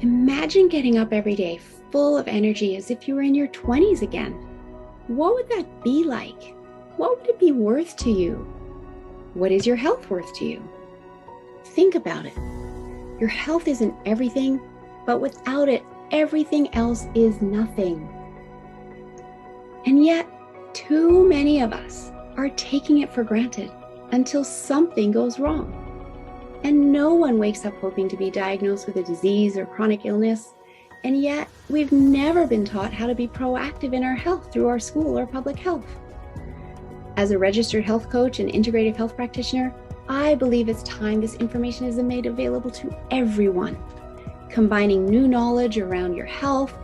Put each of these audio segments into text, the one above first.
Imagine getting up every day full of energy as if you were in your 20s again. What would that be like? What would it be worth to you? What is your health worth to you? Think about it. Your health isn't everything, but without it, everything else is nothing. And yet, too many of us are taking it for granted until something goes wrong. And no one wakes up hoping to be diagnosed with a disease or chronic illness. And yet, we've never been taught how to be proactive in our health through our school or public health. As a registered health coach and integrative health practitioner, I believe it's time this information is made available to everyone. Combining new knowledge around your health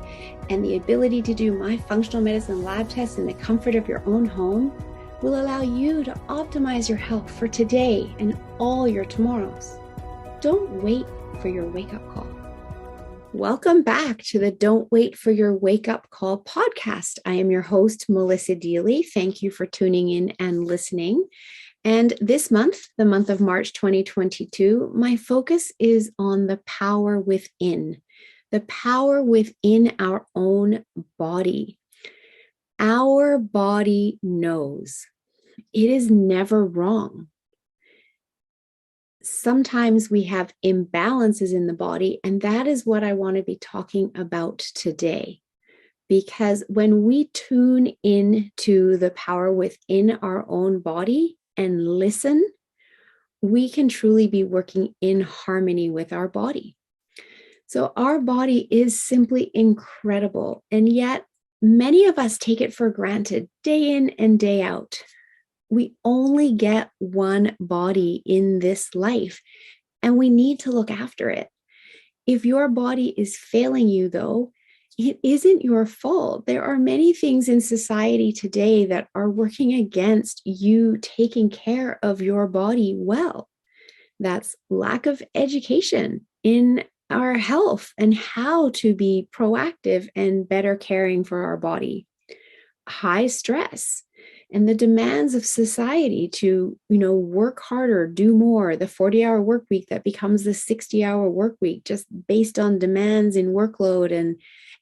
and the ability to do my functional medicine lab tests in the comfort of your own home will allow you to optimize your health for today and all your tomorrows. Don't wait for your wake-up call. Welcome back to the Don't Wait for Your Wake-Up Call podcast. I am your host, Melissa Deely. Thank you for tuning in and listening. And this month, the month of March 2022, my focus is on the power within our own body. Our body knows. It is never wrong. Sometimes we have imbalances in the body, and that is what I want to be talking about today. Because when we tune into the power within our own body and listen, we can truly be working in harmony with our body. So our body is simply incredible, and yet many of us take it for granted day in and day out. We only get one body in this life, and we need to look after it. If your body is failing you, though, it isn't your fault. There are many things in society today that are working against you taking care of your body well. That's lack of education in our health and how to be proactive and better caring for our body. High stress and the demands of society to, work harder, do more, the 40-hour work week that becomes the 60-hour work week, just based on demands in workload and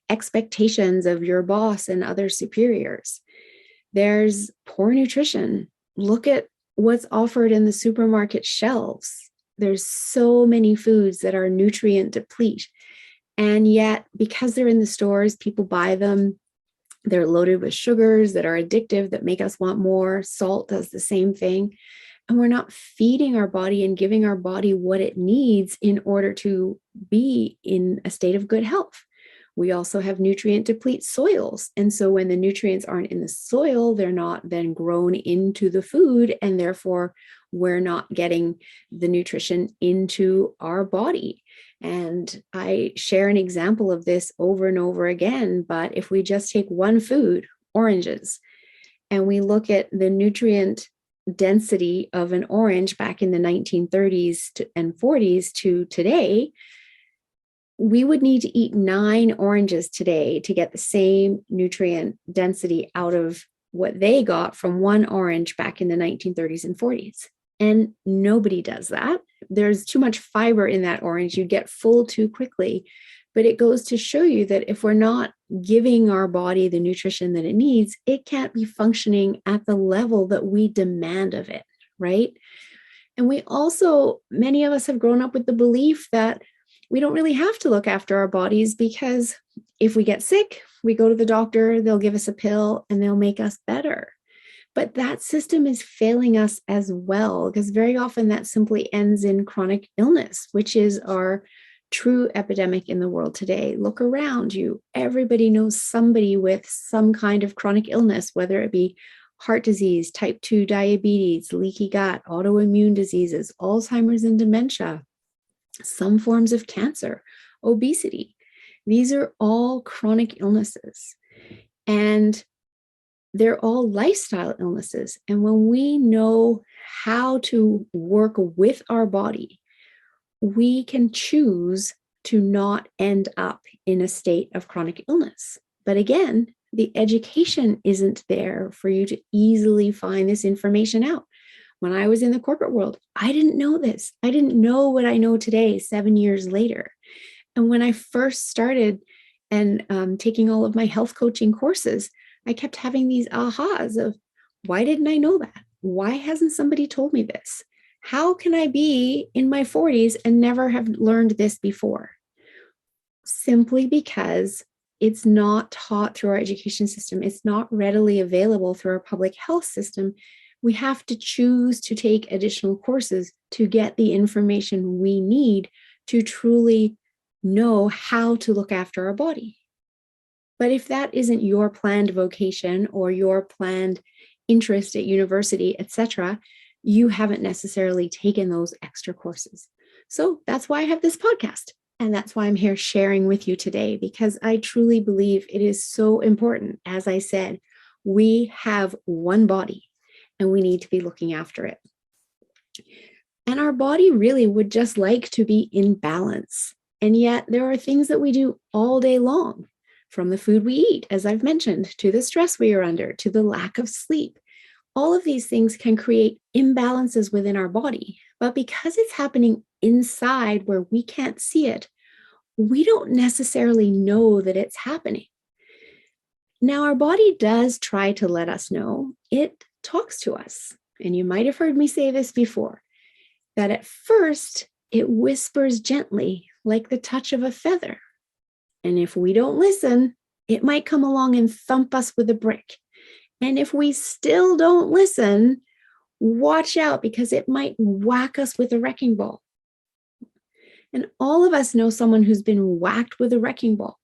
expectations of your boss and other superiors. There's poor nutrition. Look at what's offered in the supermarket shelves. There's so many foods that are nutrient deplete. And yet, because they're in the stores, people buy them. They're loaded with sugars that are addictive, that make us want more. Salt does the same thing. And we're not feeding our body and giving our body what it needs in order to be in a state of good health. We also have nutrient deplete soils. And so when the nutrients aren't in the soil, they're not then grown into the food. And therefore, we're not getting the nutrition into our body. And I share an example of this over and over again. But if we just take one food, oranges, and we look at the nutrient density of an orange back in the 1930s and 40s to today, we would need to eat 9 oranges today to get the same nutrient density out of what they got from one orange back in the 1930s and 40s. And nobody does that. There's too much fiber in that orange. You get full too quickly. But it goes to show you that if we're not giving our body the nutrition that it needs, it can't be functioning at the level that we demand of it, right? And we also, many of us have grown up with the belief that we don't really have to look after our bodies because if we get sick, we go to the doctor, they'll give us a pill and they'll make us better. But that system is failing us as well, because very often that simply ends in chronic illness, which is our true epidemic in the world today. Look around you. Everybody knows somebody with some kind of chronic illness, whether it be heart disease, type 2 diabetes, leaky gut, autoimmune diseases, Alzheimer's and dementia, some forms of cancer, obesity. These are all chronic illnesses. And they're all lifestyle illnesses. And when we know how to work with our body, we can choose to not end up in a state of chronic illness. But again, the education isn't there for you to easily find this information out. When I was in the corporate world, I didn't know this. I didn't know what I know today, 7 years later. And when I first started and taking all of my health coaching courses, I kept having these ahas of, why didn't I know that? Why hasn't somebody told me this? How can I be in my 40s and never have learned this before? Simply because it's not taught through our education system. It's not readily available through our public health system. We have to choose to take additional courses to get the information we need to truly know how to look after our body. But if that isn't your planned vocation or your planned interest at university, etc., you haven't necessarily taken those extra courses. So that's why I have this podcast. And that's why I'm here sharing with you today, because I truly believe it is so important. As I said, we have one body and we need to be looking after it. And our body really would just like to be in balance. And yet there are things that we do all day long, from the food we eat, as I've mentioned, to the stress we are under, to the lack of sleep. All of these things can create imbalances within our body. But because it's happening inside where we can't see it, we don't necessarily know that it's happening. Now, our body does try to let us know. It talks to us. And you might have heard me say this before, that at first it whispers gently like the touch of a feather. And if we don't listen, it might come along and thump us with a brick. And if we still don't listen, watch out, because it might whack us with a wrecking ball. And all of us know someone who's been whacked with a wrecking ball,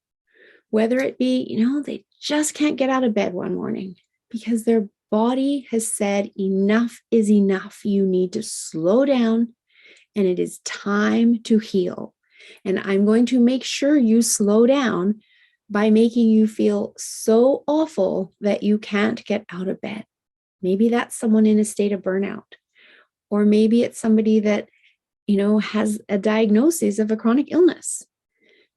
whether it be, they just can't get out of bed one morning because their body has said enough is enough. You need to slow down and it is time to heal. And I'm going to make sure you slow down by making you feel so awful that you can't get out of bed. Maybe that's someone in a state of burnout, or maybe it's somebody that, has a diagnosis of a chronic illness.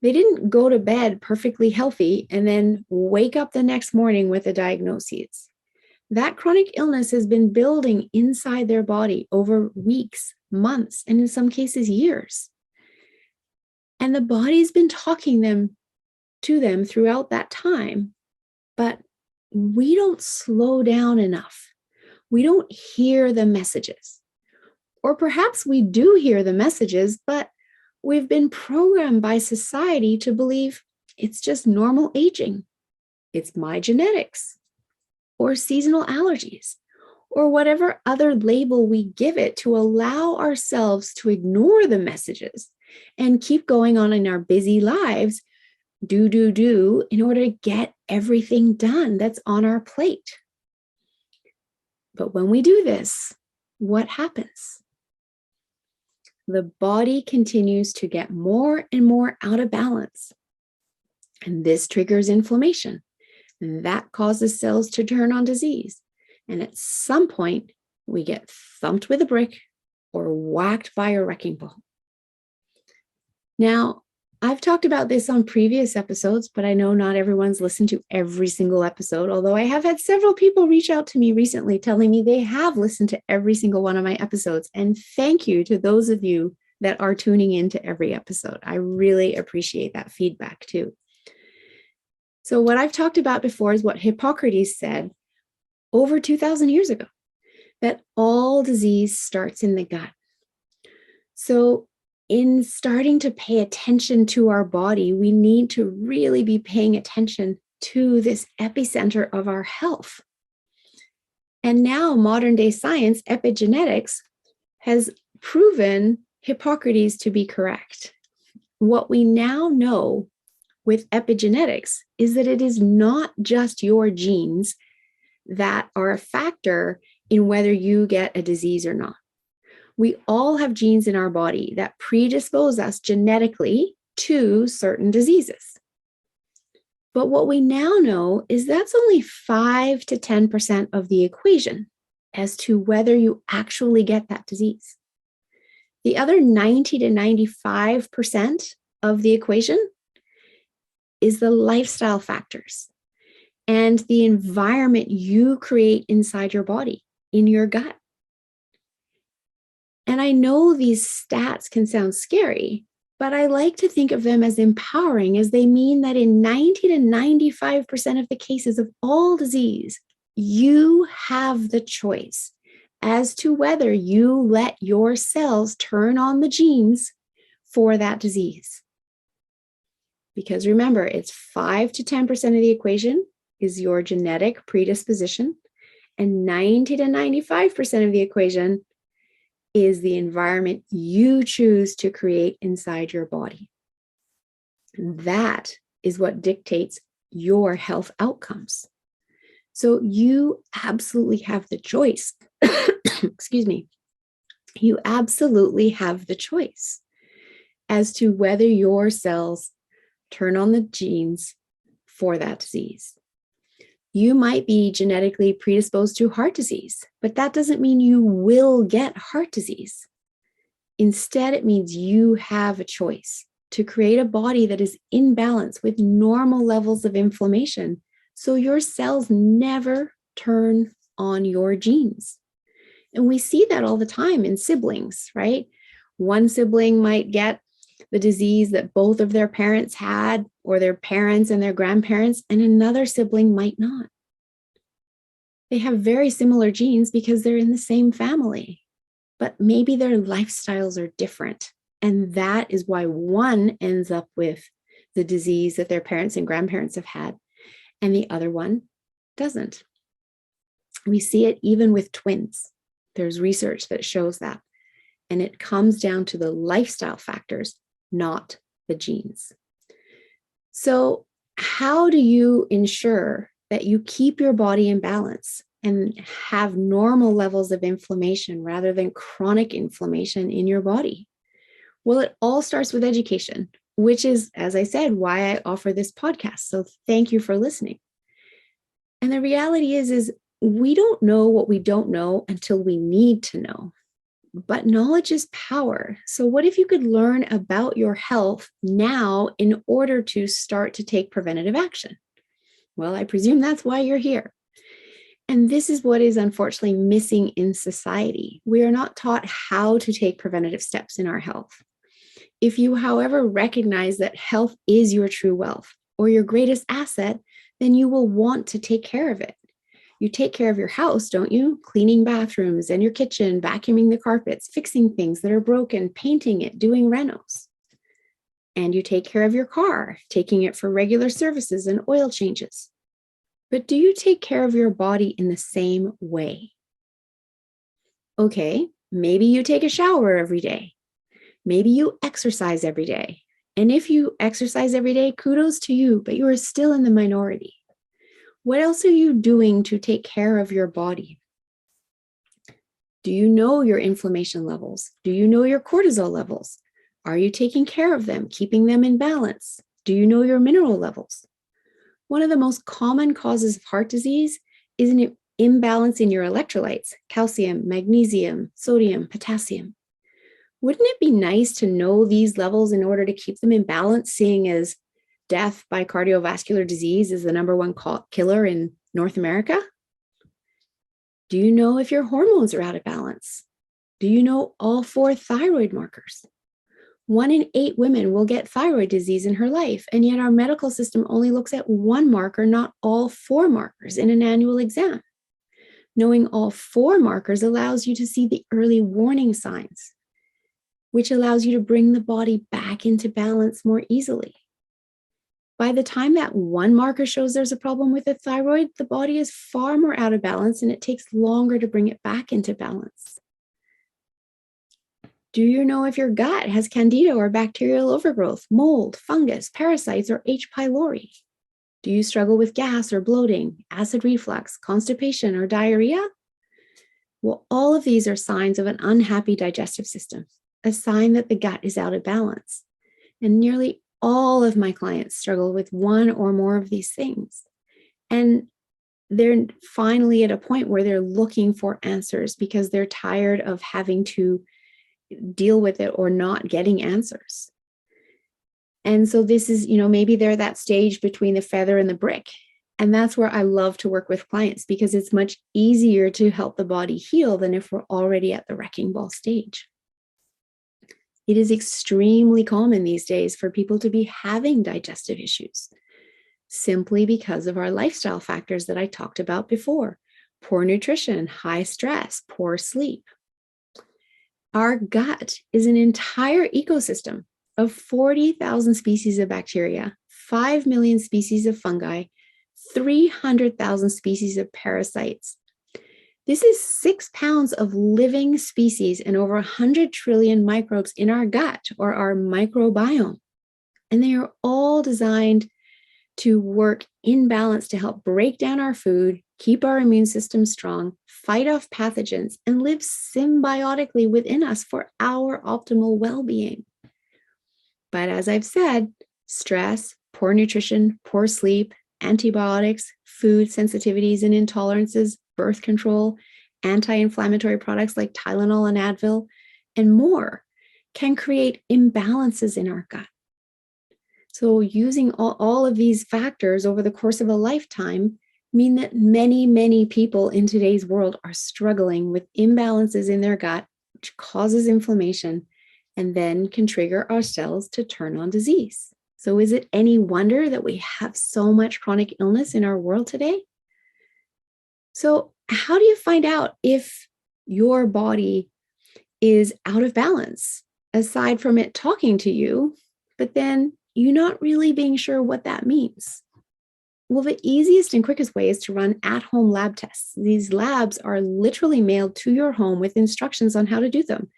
They didn't go to bed perfectly healthy and then wake up the next morning with a diagnosis. That chronic illness has been building inside their body over weeks, months, and in some cases, years. And the body's been talking to them throughout that time, but we don't slow down enough. We don't hear the messages. Or perhaps we do hear the messages, but we've been programmed by society to believe it's just normal aging. It's my genetics, or seasonal allergies, or whatever other label we give it to allow ourselves to ignore the messages and keep going on in our busy lives, do, in order to get everything done that's on our plate. But when we do this, what happens? The body continues to get more and more out of balance. And this triggers inflammation. And that causes cells to turn on disease. And at some point, we get thumped with a brick or whacked by a wrecking ball. Now, I've talked about this on previous episodes, but I know not everyone's listened to every single episode, although I have had several people reach out to me recently telling me they have listened to every single one of my episodes. And thank you to those of you that are tuning into every episode. I really appreciate that feedback too. So what I've talked about before is what Hippocrates said over 2,000 years ago, that all disease starts in the gut. So in starting to pay attention to our body, we need to really be paying attention to this epicenter of our health. And now modern day science, epigenetics, has proven Hippocrates to be correct. What we now know with epigenetics is that it is not just your genes that are a factor in whether you get a disease or not. We all have genes in our body that predispose us genetically to certain diseases. But what we now know is that's only 5 to 10% of the equation as to whether you actually get that disease. The other 90 to 95% of the equation is the lifestyle factors and the environment you create inside your body, in your gut. And I know these stats can sound scary, But I like to think of them as empowering, as they mean that in 90 to 95% of the cases of all disease, you have the choice as to whether you let your cells turn on the genes for that disease. Because remember, it's 5 to 10% of the equation is your genetic predisposition, and 90 to 95% of the equation is the environment you choose to create inside your body. That is what dictates your health outcomes. So you absolutely have the choice. Excuse me. You absolutely have the choice as to whether your cells turn on the genes for that disease. You might be genetically predisposed to heart disease, but that doesn't mean you will get heart disease. Instead, it means you have a choice to create a body that is in balance with normal levels of inflammation, so your cells never turn on your genes. And we see that all the time in siblings, right? One sibling might get the disease that both of their parents had, or their parents and their grandparents, and another sibling might not. They have very similar genes because they're in the same family, but maybe their lifestyles are different. And that is why one ends up with the disease that their parents and grandparents have had, and the other one doesn't. We see it even with twins. There's research that shows that. And it comes down to the lifestyle factors, not the genes. So, how do you ensure that you keep your body in balance and have normal levels of inflammation rather than chronic inflammation in your body? Well, it all starts with education, which is, as I said, why I offer this podcast. So thank you for listening. And the reality is we don't know what we don't know until we need to know. But knowledge is power. So what if you could learn about your health now in order to start to take preventative action? Well, I presume that's why you're here. And this is what is unfortunately missing in society. We are not taught how to take preventative steps in our health. If you, however, recognize that health is your true wealth or your greatest asset, then you will want to take care of it. You take care of your house, don't you? Cleaning bathrooms and your kitchen, vacuuming the carpets, fixing things that are broken, painting it, doing renos. And you take care of your car, taking it for regular services and oil changes. But do you take care of your body in the same way? Okay, maybe you take a shower every day. Maybe you exercise every day. And if you exercise every day, kudos to you, but you are still in the minority. What else are you doing to take care of your body? Do you know your inflammation levels? Do you know your cortisol levels? Are you taking care of them, keeping them in balance? Do you know your mineral levels? One of the most common causes of heart disease is an imbalance in your electrolytes: calcium, magnesium, sodium, potassium. Wouldn't it be nice to know these levels in order to keep them in balance, seeing as death by cardiovascular disease is the number one killer in North America? Do you know if your hormones are out of balance? Do you know all 4 thyroid markers? 1 in 8 women will get thyroid disease in her life, and yet our medical system only looks at 1 marker, not all 4 markers in an annual exam. Knowing all 4 markers allows you to see the early warning signs, which allows you to bring the body back into balance more easily. By the time that 1 marker shows there's a problem with the thyroid, the body is far more out of balance and it takes longer to bring it back into balance. Do you know if your gut has candida or bacterial overgrowth, mold, fungus, parasites, or H. pylori? Do you struggle with gas or bloating, acid reflux, constipation, or diarrhea? Well, all of these are signs of an unhappy digestive system, a sign that the gut is out of balance. And nearly all of my clients struggle with 1 or more of these things. And they're finally at a point where they're looking for answers because they're tired of having to deal with it or not getting answers. And so this is, maybe they're that stage between the feather and the brick. And that's where I love to work with clients, because it's much easier to help the body heal than if we're already at the wrecking ball stage. It is extremely common these days for people to be having digestive issues simply because of our lifestyle factors that I talked about before: poor nutrition, high stress, poor sleep. Our gut is an entire ecosystem of 40,000 species of bacteria, 5 million species of fungi, 300,000 species of parasites. This is 6 pounds of living species and over 100 trillion microbes in our gut, or our microbiome. And they are all designed to work in balance to help break down our food, keep our immune system strong, fight off pathogens, and live symbiotically within us for our optimal well-being. But as I've said, stress, poor nutrition, poor sleep, antibiotics, food sensitivities and intolerances, birth control, anti-inflammatory products like Tylenol and Advil, and more can create imbalances in our gut. So using all of these factors over the course of a lifetime mean that many, many people in today's world are struggling with imbalances in their gut, which causes inflammation and then can trigger our cells to turn on disease. So is it any wonder that we have so much chronic illness in our world today? So how do you find out if your body is out of balance, aside from it talking to you, but then you're not really being sure what that means? Well, the easiest and quickest way is to run at-home lab tests. These labs are literally mailed to your home with instructions on how to do them.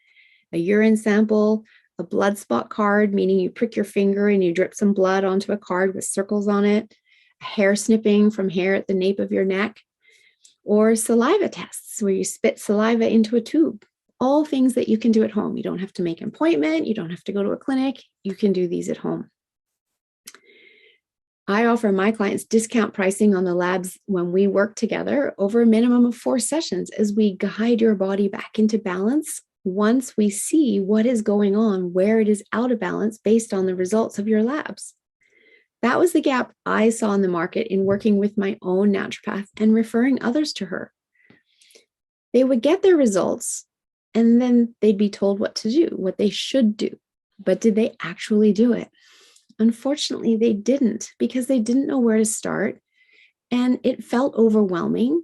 A urine sample, a blood spot card, meaning you prick your finger and you drip some blood onto a card with circles on it, hair snipping from hair at the nape of your neck, or saliva tests where you spit saliva into a tube. All things that you can do at home. You don't have to make an appointment. You don't have to go to a clinic. You can do these at home. I offer my clients discount pricing on the labs when we work together over a minimum of 4 sessions as we guide your body back into balance once we see what is going on, where it is out of balance based on the results of your labs. That was the gap I saw in the market in working with my own naturopath and referring others to her. They would get their results and then they'd be told what to do, what they should do. But did they actually do it? Unfortunately, they didn't, because they didn't know where to start, and it felt overwhelming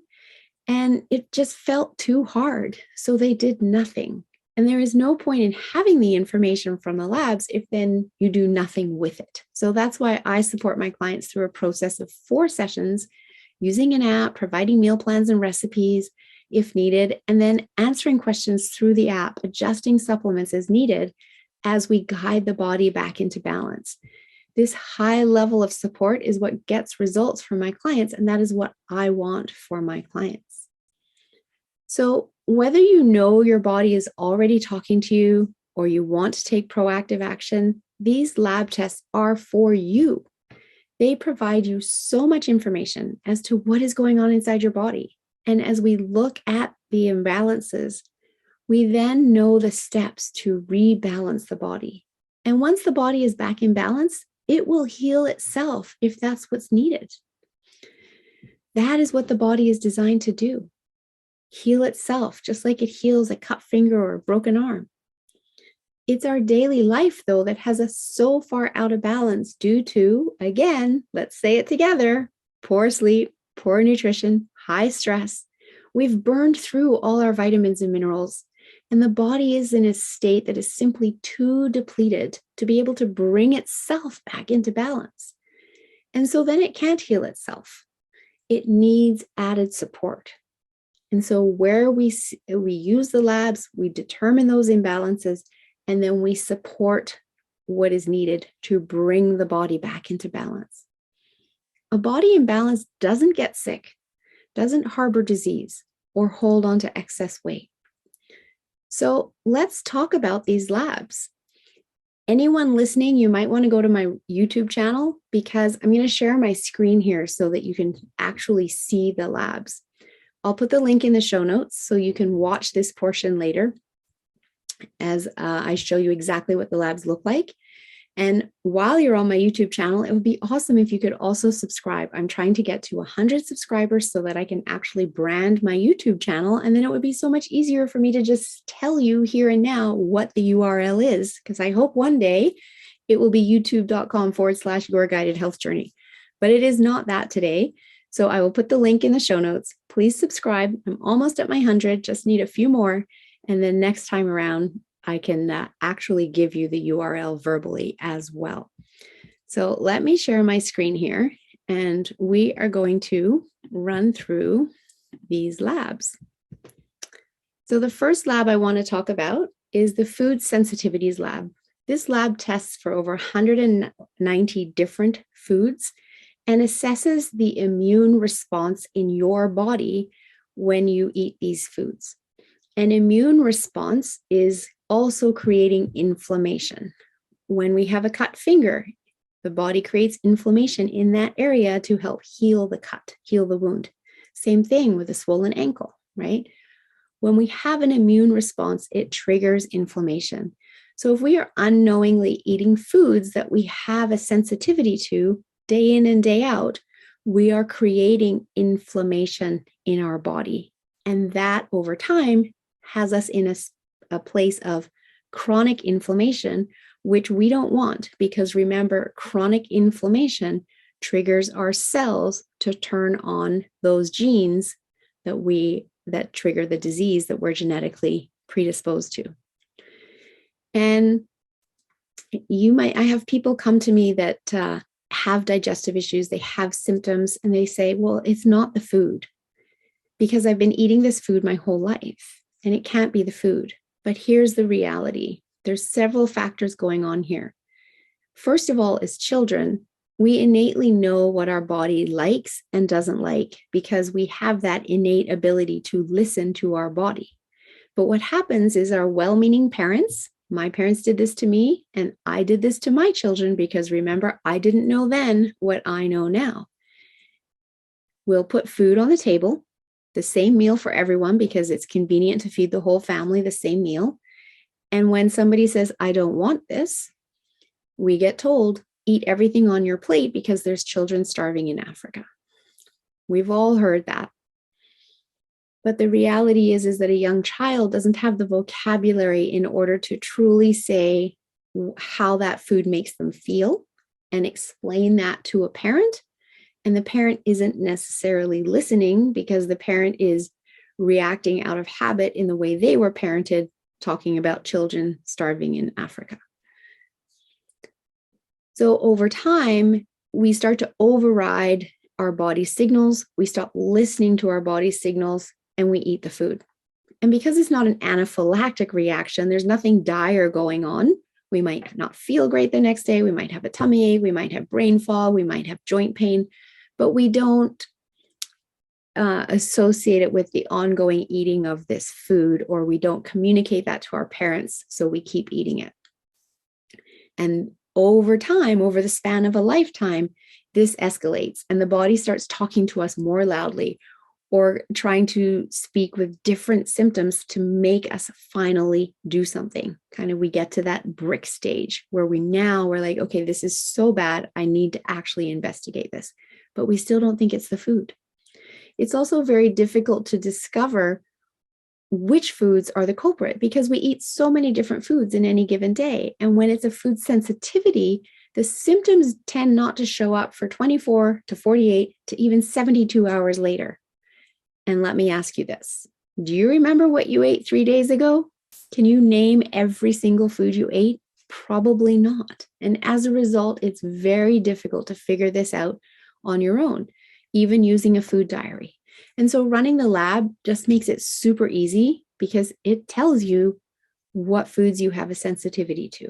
and it just felt too hard. So they did nothing. And there is no point in having the information from the labs if then you do nothing with it. So that's why I support my clients through a process of 4 sessions using an app, providing meal plans and recipes if needed, and then answering questions through the app, adjusting supplements as needed as we guide the body back into balance. This high level of support is what gets results for my clients, and that is what I want for my clients. So whether you know your body is already talking to you or you want to take proactive action, these lab tests are for you. They provide you so much information as to what is going on inside your body. And as we look at the imbalances, we then know the steps to rebalance the body. And once the body is back in balance, it will heal itself if that's what's needed. That is what the body is designed to do. Heal itself, just like it heals a cut finger or a broken arm. It's our daily life, though, that has us so far out of balance due to, again, let's say it together, poor sleep, poor nutrition, high stress. We've burned through all our vitamins and minerals, and the body is in a state that is simply too depleted to be able to bring itself back into balance. And so then it can't heal itself. It needs added support. And so where we use the labs, we determine those imbalances, and then we support what is needed to bring the body back into balance. A body in balance doesn't get sick, doesn't harbor disease, or hold on to excess weight. So let's talk about these labs. Anyone listening, you might want to go to my YouTube channel because I'm going to share my screen here so that you can actually see the labs. I'll put the link in the show notes so you can watch this portion later as I show you exactly what the labs look like. And while you're on my YouTube channel, it would be awesome if you could also subscribe. I'm trying to get to 100 subscribers so that I can actually brand my YouTube channel. And then it would be so much easier for me to just tell you here and now what the URL is, because I hope one day it will be youtube.com/your guided health journey. But it is not that today. So I will put the link in the show notes. Please subscribe. I'm almost at my 100, just need a few more. And then next time around, I can actually give you the URL verbally as well. So let me share my screen here, and we are going to run through these labs. So the first lab I want to talk about is the food sensitivities lab. This lab tests for over 190 different foods and assesses the immune response in your body when you eat these foods. An immune response is also creating inflammation. When we have a cut finger, the body creates inflammation in that area to help heal the cut, heal the wound. Same thing with a swollen ankle, right? When we have an immune response, it triggers inflammation. So if we are unknowingly eating foods that we have a sensitivity to day in and day out, we are creating inflammation in our body. And that over time has us in a place of chronic inflammation, which we don't want, because remember, chronic inflammation triggers our cells to turn on those genes that trigger the disease that we're genetically predisposed to. And I have people come to me that have digestive issues, they have symptoms, and they say, well, it's not the food, because I've been eating this food my whole life, and it can't be the food. But here's the reality. There's several factors going on here. First of all, as children, we innately know what our body likes and doesn't like, because we have that innate ability to listen to our body. But what happens is our well-meaning parents, my parents did this to me, and I did this to my children, because remember, I didn't know then what I know now. We'll put food on the table, the same meal for everyone, because it's convenient to feed the whole family the same meal. And when somebody says, I don't want this, we get told, eat everything on your plate because there's children starving in Africa. We've all heard that. But the reality is that a young child doesn't have the vocabulary in order to truly say how that food makes them feel and explain that to a parent. And the parent isn't necessarily listening, because the parent is reacting out of habit in the way they were parented, talking about children starving in Africa. So over time, we start to override our body signals. We stop listening to our body signals, and we eat the food. And because it's not an anaphylactic reaction, there's nothing dire going on. We might not feel great the next day. We might have a tummy ache. We might have brain fog. We might have joint pain. But we don't associate it with the ongoing eating of this food, or we don't communicate that to our parents, so we keep eating it. And over time, over the span of a lifetime, this escalates, and the body starts talking to us more loudly, or trying to speak with different symptoms to make us finally do something. Kind of, we get to that brick stage where we're like, okay, this is so bad, I need to actually investigate this. But we still don't think it's the food. It's also very difficult to discover which foods are the culprit, because we eat so many different foods in any given day. And when it's a food sensitivity, the symptoms tend not to show up for 24 to 48 to even 72 hours later. And let me ask you this. Do you remember what you ate 3 days ago? Can you name every single food you ate? Probably not. And as a result, it's very difficult to figure this out on your own, even using a food diary. And so running the lab just makes it super easy, because it tells you what foods you have a sensitivity to.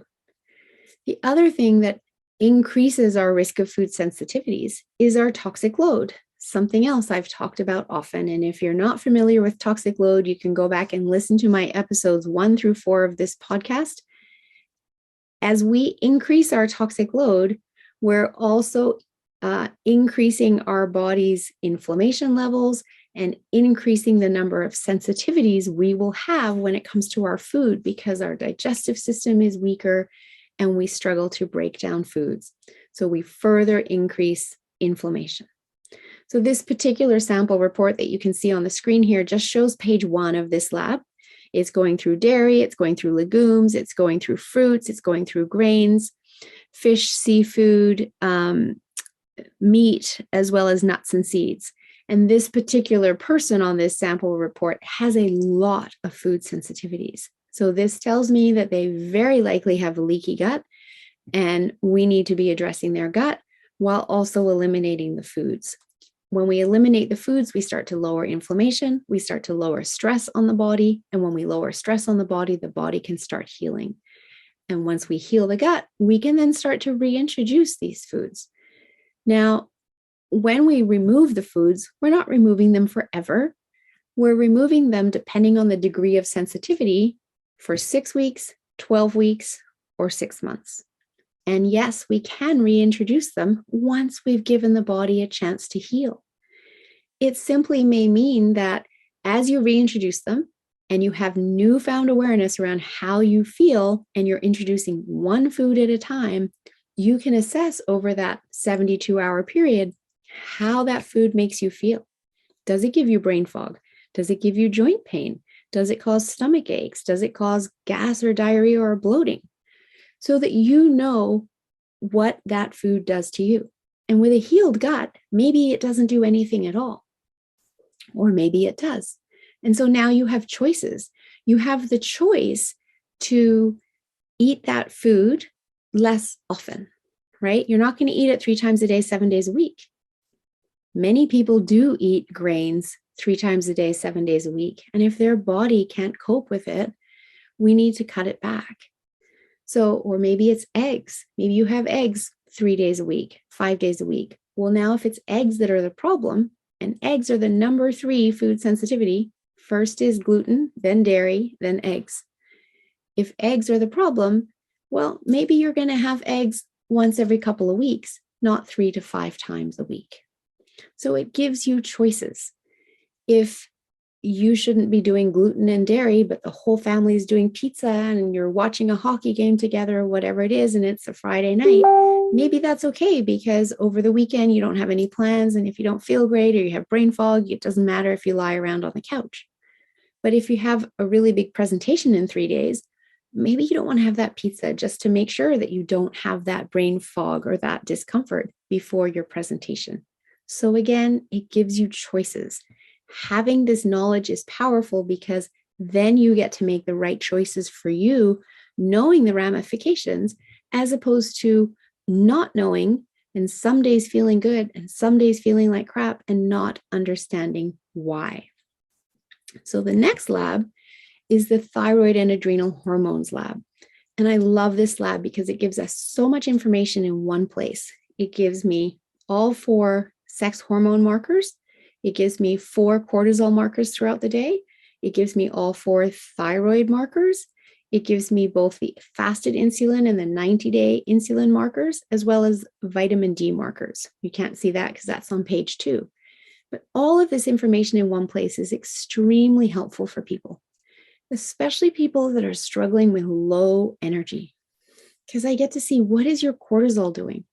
The other thing that increases our risk of food sensitivities is our toxic load, something else I've talked about often. And if you're not familiar with toxic load, you can go back and listen to my episodes 1 through 4 of this podcast. As we increase our toxic load, we're also increasing our body's inflammation levels and increasing the number of sensitivities we will have when it comes to our food, because our digestive system is weaker and we struggle to break down foods. So we further increase inflammation. So this particular sample report that you can see on the screen here just shows page 1 of this lab. It's going through dairy, it's going through legumes, it's going through fruits, it's going through grains, fish, seafood, meat, as well as nuts and seeds. And this particular person on this sample report has a lot of food sensitivities. So this tells me that they very likely have a leaky gut, and we need to be addressing their gut while also eliminating the foods. When we eliminate the foods, we start to lower inflammation, we start to lower stress on the body, and when we lower stress on the body can start healing. And once we heal the gut, we can then start to reintroduce these foods. Now, when we remove the foods, we're not removing them forever. We're removing them depending on the degree of sensitivity for 6 weeks, 12 weeks, or 6 months. And yes, we can reintroduce them once we've given the body a chance to heal. It simply may mean that as you reintroduce them and you have newfound awareness around how you feel and you're introducing one food at a time, you can assess over that 72-hour period how that food makes you feel. Does it give you brain fog? Does it give you joint pain? Does it cause stomach aches? Does it cause gas or diarrhea or bloating? So that you know what that food does to you. And with a healed gut, maybe it doesn't do anything at all, or maybe it does. And so now you have choices. You have the choice to eat that food less often, right? You're not going to eat it 3 times a day, 7 days a week. Many people do eat grains 3 times a day, 7 days a week. And if their body can't cope with it, we need to cut it back. So, or maybe it's eggs. Maybe you have eggs 3 days a week, 5 days a week. Well, now if it's eggs that are the problem, and eggs are the number 3 food sensitivity, first is gluten, then dairy, then eggs. If eggs are the problem, well, maybe you're going to have eggs once every couple of weeks, not 3 to 5 times a week. So it gives you choices. If you shouldn't be doing gluten and dairy, but the whole family is doing pizza and you're watching a hockey game together or whatever it is, and it's a Friday night, maybe that's okay because over the weekend you don't have any plans. And if you don't feel great or you have brain fog, it doesn't matter if you lie around on the couch. But if you have a really big presentation in 3 days, maybe you don't want to have that pizza just to make sure that you don't have that brain fog or that discomfort before your presentation. So again, it gives you choices. Having this knowledge is powerful because then you get to make the right choices for you, knowing the ramifications, as opposed to not knowing and some days feeling good and some days feeling like crap and not understanding why. So the next lab is the thyroid and adrenal hormones lab. And I love this lab because it gives us so much information in one place. It gives me all 4 sex hormone markers. It gives me 4 cortisol markers throughout the day. It gives me all 4 thyroid markers. It gives me both the fasted insulin and the 90-day insulin markers, as well as vitamin D markers. You can't see that because that's on page 2. But all of this information in one place is extremely helpful for people, especially people that are struggling with low energy, because I get to see, what is your cortisol doing?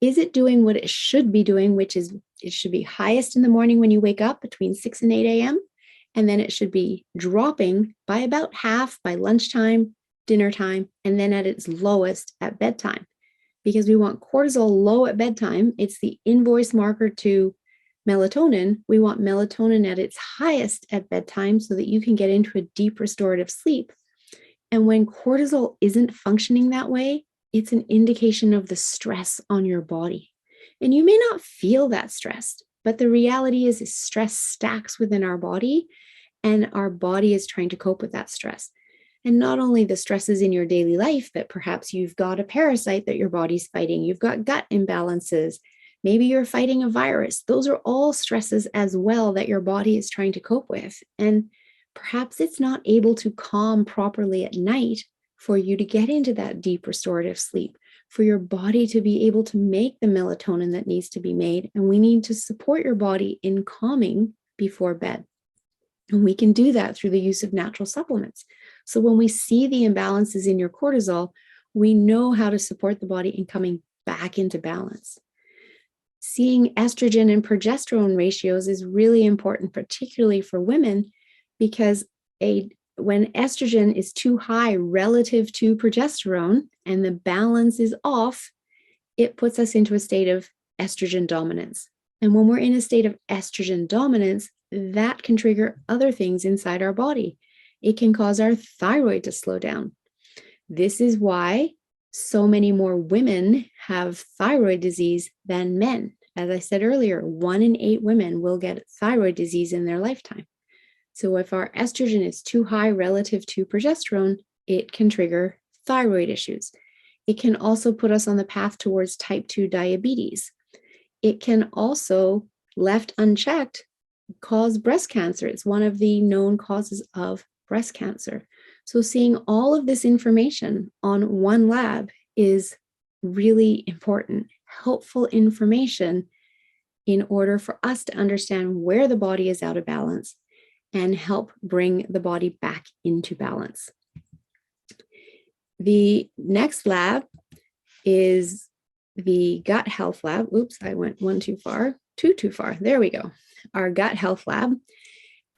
Is it doing what it should be doing, which is it should be highest in the morning when you wake up between 6 and 8 a.m. And then it should be dropping by about half by lunchtime, dinner time, and then at its lowest at bedtime. Because we want cortisol low at bedtime. It's the invoice marker to melatonin. We want melatonin at its highest at bedtime so that you can get into a deep restorative sleep. And when cortisol isn't functioning that way, it's an indication of the stress on your body. And you may not feel that stressed, but the reality is stress stacks within our body, and our body is trying to cope with that stress. And not only the stresses in your daily life that perhaps you've got a parasite that your body's fighting, you've got gut imbalances, maybe you're fighting a virus. Those are all stresses as well that your body is trying to cope with. And perhaps it's not able to calm properly at night for you to get into that deep restorative sleep, for your body to be able to make the melatonin that needs to be made. And we need to support your body in calming before bed. And we can do that through the use of natural supplements. So when we see the imbalances in your cortisol, We know how to support the body in coming back into balance. Seeing estrogen and progesterone ratios is really important, particularly for women, because when estrogen is too high relative to progesterone and the balance is off, it puts us into a state of estrogen dominance. And when we're in a state of estrogen dominance, that can trigger other things inside our body. It can cause our thyroid to slow down. This is why so many more women have thyroid disease than men. As I said earlier, 1 in 8 women will get thyroid disease in their lifetime. So if our estrogen is too high relative to progesterone, it can trigger thyroid issues. It can also put us on the path towards type 2 diabetes. It can also, left unchecked, cause breast cancer. It's one of the known causes of breast cancer. So seeing all of this information on one lab is really important, helpful information in order for us to understand where the body is out of balance and help bring the body back into balance. The next lab is the gut health lab. Oops, I went too far. There we go. Our gut health lab.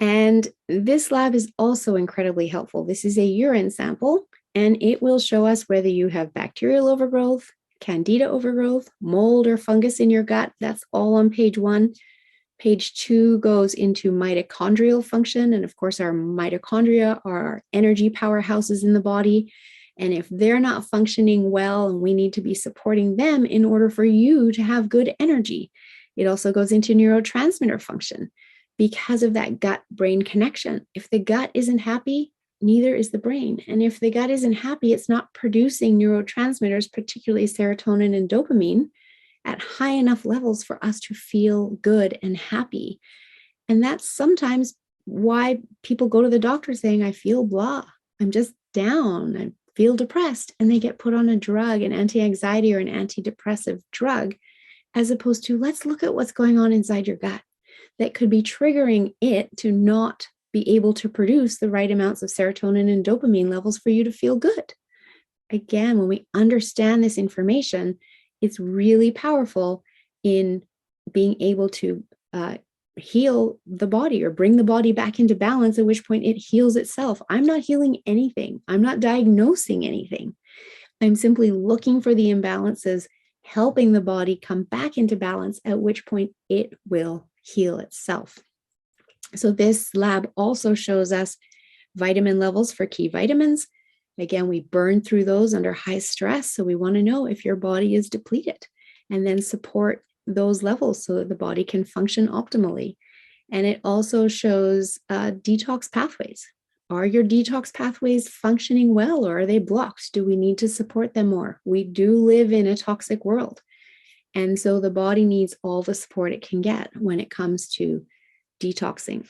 And this lab is also incredibly helpful. This is a urine sample, and it will show us whether you have bacterial overgrowth, candida overgrowth, mold or fungus in your gut. That's all on page 1. Page 2 goes into mitochondrial function. And of course, our mitochondria are our energy powerhouses in the body. And if they're not functioning well, and we need to be supporting them in order for you to have good energy. It also goes into neurotransmitter function because of that gut-brain connection. If the gut isn't happy, neither is the brain. And if the gut isn't happy, it's not producing neurotransmitters, particularly serotonin and dopamine, at high enough levels for us to feel good and happy. And that's sometimes why people go to the doctor saying, I feel blah, I'm just down, I feel depressed, and they get put on a drug, an anti-anxiety or an antidepressive drug, as opposed to let's look at what's going on inside your gut that could be triggering it to not be able to produce the right amounts of serotonin and dopamine levels for you to feel good. Again, when we understand this information, it's really powerful in being able to heal the body or bring the body back into balance, at which point it heals itself. I'm not healing anything. I'm not diagnosing anything. I'm simply looking for the imbalances, helping the body come back into balance, at which point it will heal itself. So this lab also shows us vitamin levels for key vitamins. Again, we burn through those under high stress. So we want to know if your body is depleted and then support those levels so that the body can function optimally. And it also shows detox pathways. Are your detox pathways functioning well, or are they blocked? Do we need to support them more? We do live in a toxic world. And so the body needs all the support it can get when it comes to detoxing.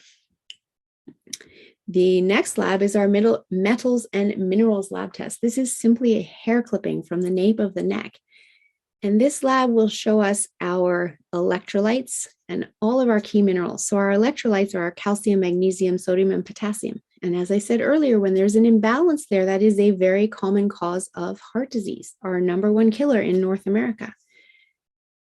The next lab is our metals and minerals lab test. This is simply a hair clipping from the nape of the neck. And this lab will show us our electrolytes and all of our key minerals. So our electrolytes are our calcium, magnesium, sodium, and potassium. And as I said earlier, when there's an imbalance there, that is a very common cause of heart disease, our number 1 killer in North America.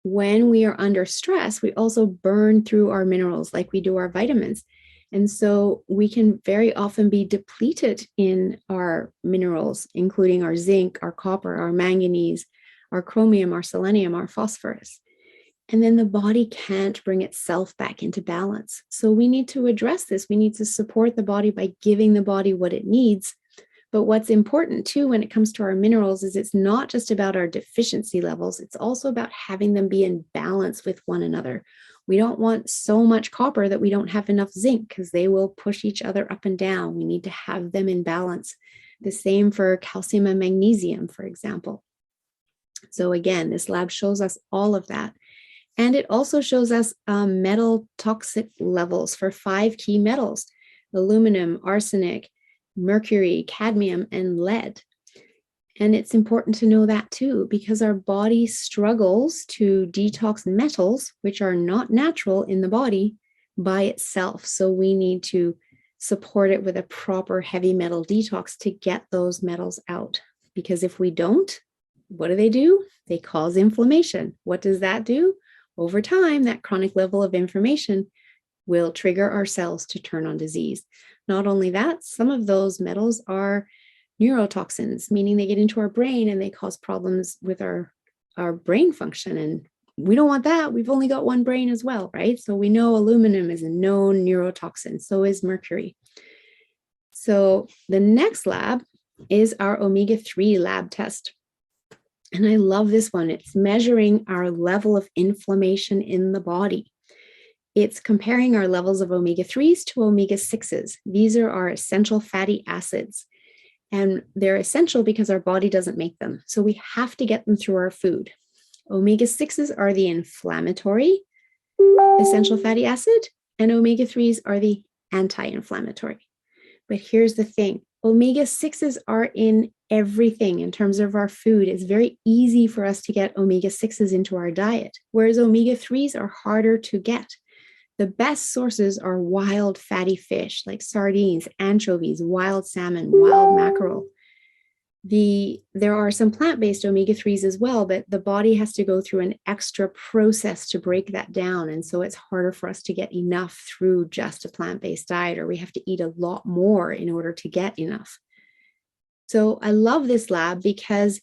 When we are under stress, we also burn through our minerals like we do our vitamins. And so we can very often be depleted in our minerals, including our zinc, our copper, our manganese, our chromium, our selenium, our phosphorus. And then the body can't bring itself back into balance. So we need to address this. We need to support the body by giving the body what it needs. But what's important too when it comes to our minerals is it's not just about our deficiency levels. It's also about having them be in balance with one another. We don't want so much copper that we don't have enough zinc, because they will push each other up and down. We need to have them in balance. The same for calcium and magnesium, for example. So again, this lab shows us all of that. And it also shows us metal toxic levels for 5 key metals: aluminum, arsenic, mercury, cadmium, and lead. And it's important to know that too, because our body struggles to detox metals, which are not natural in the body, by itself. So we need to support it with a proper heavy metal detox to get those metals out. because if we don't, what do? They cause inflammation. What does that do? Over time, that chronic level of inflammation will trigger our cells to turn on disease. Not only that, some of those metals are neurotoxins, meaning they get into our brain and they cause problems with our brain function. And we don't want that. We've only got one brain as well, right? So we know aluminum is a known neurotoxin. So is mercury. So the next lab is our omega-3 lab test. And I love this one. It's measuring our level of inflammation in the body. It's comparing our levels of omega-3s to omega-6s. These are our essential fatty acids. And they're essential because our body doesn't make them. So we have to get them through our food. Omega-6s are the inflammatory essential fatty acid, and omega-3s are the anti-inflammatory. But here's the thing. Omega-6s are in everything in terms of our food. It's very easy for us to get omega-6s into our diet, whereas omega-3s are harder to get. The best sources are wild fatty fish like sardines, anchovies, wild salmon, wild mackerel. There are some plant-based omega-3s as well, but the body has to go through an extra process to break that down. And so it's harder for us to get enough through just a plant-based diet, or we have to eat a lot more in order to get enough. So I love this lab because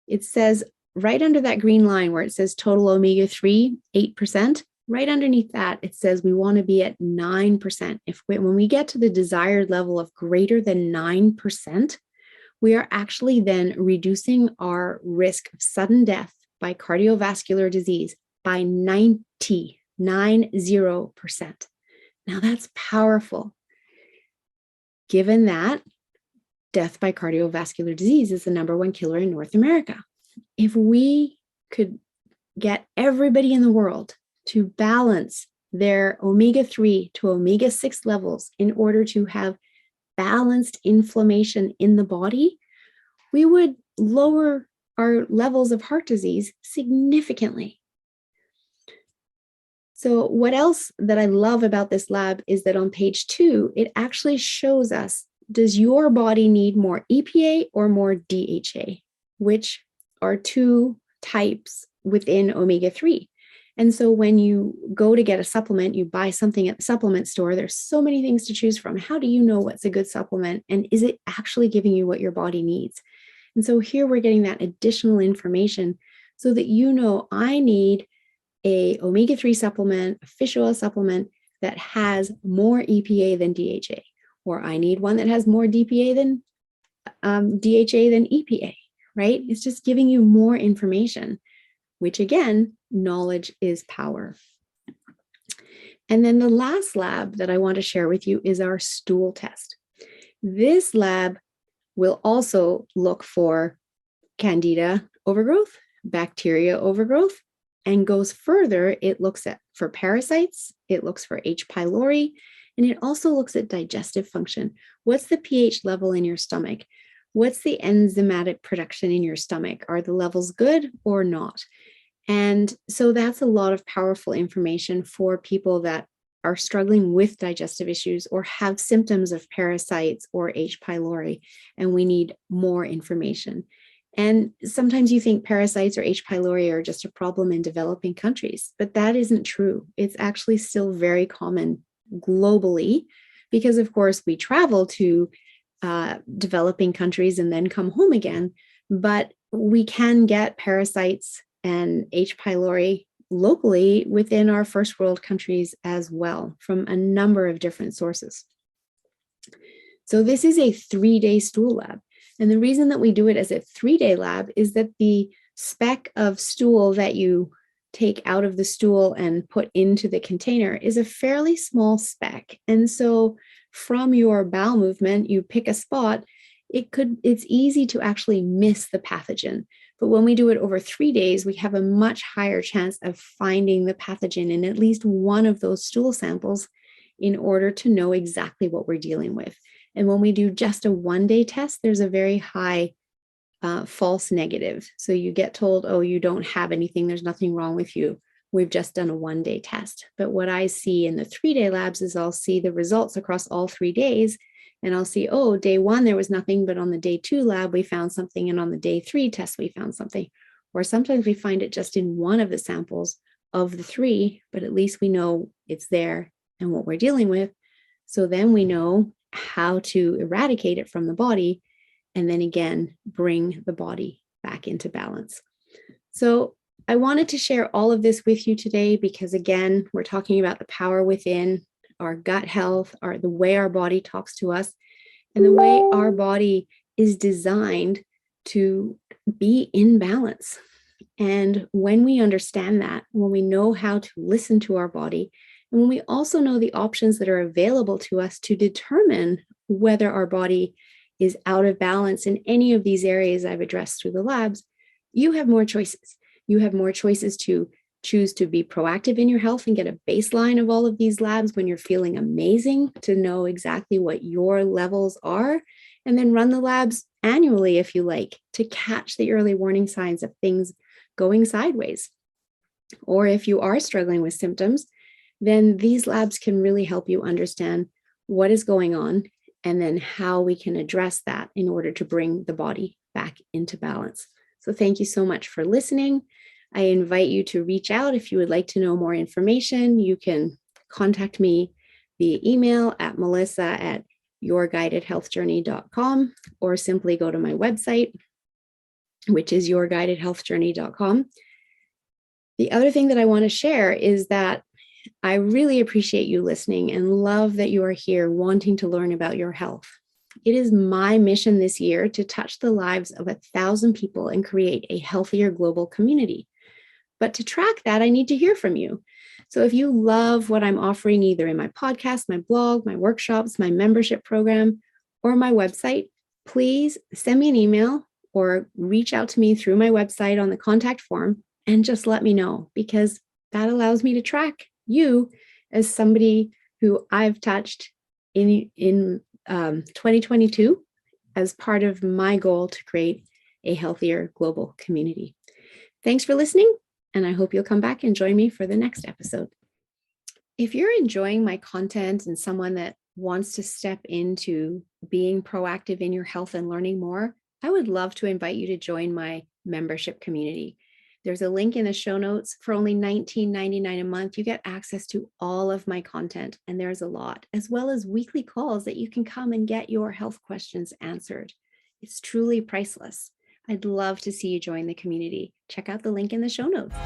it says right under that green line where it says total omega-3, 8%, right underneath that, it says we want to be at 9%. When we get to the desired level of greater than 9%, we are actually then reducing our risk of sudden death by cardiovascular disease by 90%. Now that's powerful. Given that death by cardiovascular disease is the #1 killer in North America. If we could get everybody in the world to balance their omega-3 to omega-6 levels in order to have balanced inflammation in the body, we would lower our levels of heart disease significantly. So what else that I love about this lab is that on page 2, it actually shows us, does your body need more EPA or more DHA, which are two types within omega-3. And so when you go to get a supplement, you buy something at the supplement store, there's so many things to choose from. How do you know what's a good supplement? And is it actually giving you what your body needs? And so here we're getting that additional information so that you know I need a omega-3 supplement, a fish oil supplement that has more EPA than DHA, or I need one that has more DHA than EPA, right? It's just giving you more information, which again, knowledge is power. And then the last lab that I want to share with you is our stool test. This lab will also look for candida overgrowth, bacteria overgrowth, and goes further. It looks for parasites, it looks for H. pylori, and it also looks at digestive function. What's the pH level in your stomach? What's the enzymatic production in your stomach? Are the levels good or not? And so that's a lot of powerful information for people that are struggling with digestive issues or have symptoms of parasites or H. pylori, and we need more information. And sometimes you think parasites or H. pylori are just a problem in developing countries, but that isn't true. It's actually still very common globally because, of course, we travel to developing countries and then come home again, but we can get parasites and H. pylori locally within our first world countries as well from a number of different sources. So this is a 3-day stool lab. And the reason that we do it as a 3-day lab is that the speck of stool that you take out of the stool and put into the container is a fairly small speck. And so from your bowel movement, you pick a spot, it's easy to actually miss the pathogen. But when we do it over 3 days, we have a much higher chance of finding the pathogen in at least one of those stool samples in order to know exactly what we're dealing with. And when we do just a 1-day test, there's a very high false negative. So you get told, oh, you don't have anything, there's nothing wrong with you. We've just done a 1-day test. But what I see in the 3-day labs is I'll see the results across all 3 days. And I'll see, oh, day 1, there was nothing, but on the day 2 lab, we found something. And on the day 3 test, we found something. Or sometimes we find it just in one of the samples of the 3, but at least we know it's there and what we're dealing with. So then we know how to eradicate it from the body and then again, bring the body back into balance. So I wanted to share all of this with you today because again, we're talking about the power within, our gut health, the way our body talks to us, and the way our body is designed to be in balance. And when we understand that, when we know how to listen to our body, and when we also know the options that are available to us to determine whether our body is out of balance in any of these areas I've addressed through the labs, you have more choices. You have more choices to choose to be proactive in your health and get a baseline of all of these labs when you're feeling amazing, to know exactly what your levels are, and then run the labs annually if you like, to catch the early warning signs of things going sideways. Or if you are struggling with symptoms, then these labs can really help you understand what is going on and then how we can address that in order to bring the body back into balance. So thank you so much for listening. I invite you to reach out if you would like to know more information. You can contact me via email at melissa@yourguidedhealthjourney.com or simply go to my website, which is yourguidedhealthjourney.com. The other thing that I want to share is that I really appreciate you listening and love that you are here wanting to learn about your health. It is my mission this year to touch the lives of 1,000 people and create a healthier global community. But to track that, I need to hear from you. So if you love what I'm offering, either in my podcast, my blog, my workshops, my membership program, or my website, please send me an email or reach out to me through my website on the contact form and just let me know, because that allows me to track you as somebody who I've touched in 2022 as part of my goal to create a healthier global community. Thanks for listening, and I hope you'll come back and join me for the next episode. If you're enjoying my content and someone that wants to step into being proactive in your health and learning more, I would love to invite you to join my membership community. There's a link in the show notes. For only $19.99 a month, you get access to all of my content, and there's a lot, as well as weekly calls that you can come and get your health questions answered. It's truly priceless. I'd love to see you join the community. Check out the link in the show notes.